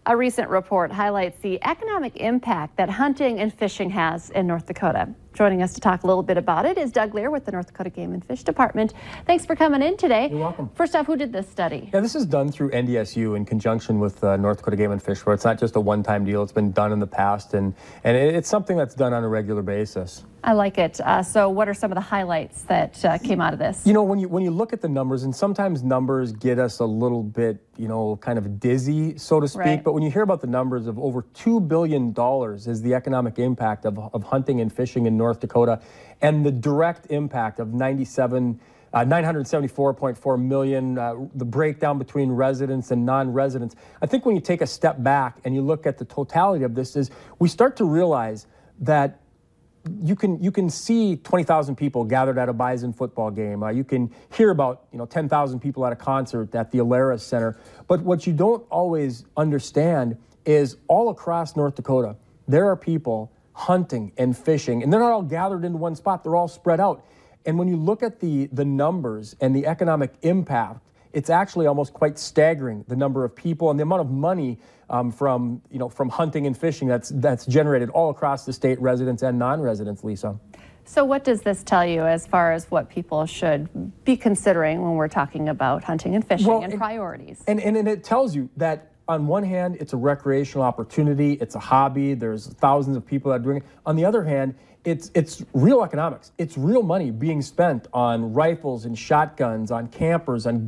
A recent report highlights the economic impact that hunting and fishing has in North Dakota. Joining us to talk a little bit about it is Doug Leier with the North Dakota Game and Fish Department. Thanks for coming in today. You're welcome. First off, who did this study? Yeah, this is done through NDSU in conjunction with North Dakota Game and Fish, where it's not just a one-time deal. It's been done in the past, and it's something that's done on a regular basis. I like it. So what are some of the highlights that came out of this? You know, when you look at the numbers, and sometimes numbers get us a little bit, kind of dizzy, so to speak. Right. But when you hear about the numbers of over $2 billion is the economic impact of hunting and fishing in North Dakota, and the direct impact of 974.4 million, the breakdown between residents and non-residents. I think when you take a step back and you look at the totality of this, is we start to realize that you can see 20,000 people gathered at a Bison football game. You can hear about 10,000 people at a concert at the leier Center. But what you don't always understand is all across North Dakota, there are people hunting and fishing, and they're not all gathered into one spot. They're all spread out. And when you look at the numbers and the economic impact, it's actually almost quite staggering, the number of people and the amount of money from hunting and fishing that's generated all across the state, residents and non-residents, Lisa. So what does this tell you as far as what people should be considering when we're talking about hunting and fishing and priorities? And it tells you that on one hand, it's a recreational opportunity, it's a hobby, there's thousands of people that are doing it. On the other hand, it's real economics. It's real money being spent on rifles and shotguns, on campers, on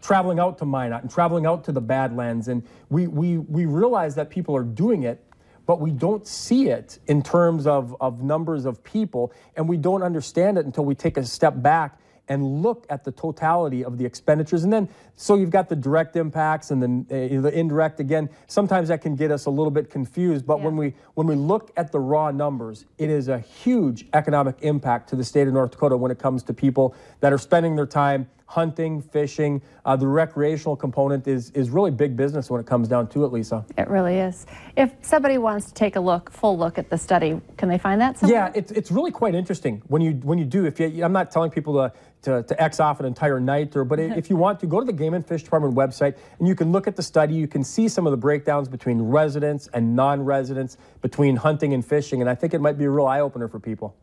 traveling out to Minot and traveling out to the Badlands. And we realize that people are doing it, but we don't see it in terms of numbers of people, and we don't understand it until we take a step back and look at the totality of the expenditures. And then, so you've got the direct impacts and then the indirect. Again, sometimes that can get us a little bit confused, but when we look at the raw numbers, it is a huge economic impact to the state of North Dakota when it comes to people that are spending their time hunting, fishing. The recreational component is really big business when it comes down to it, Lisa. It really is. If somebody wants to take a full look at the study, can they find that somewhere? Yeah, it's really quite interesting when you do. I'm not telling people to X off an entire night, but if you want to, go to the Game and Fish Department website and you can look at the study. You can see some of the breakdowns between residents and non-residents, between hunting and fishing, and I think it might be a real eye-opener for people.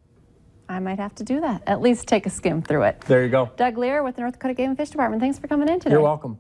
I might have to do that. At least take a skim through it. There you go. Doug Leier with the North Dakota Game and Fish Department. Thanks for coming in today. You're welcome.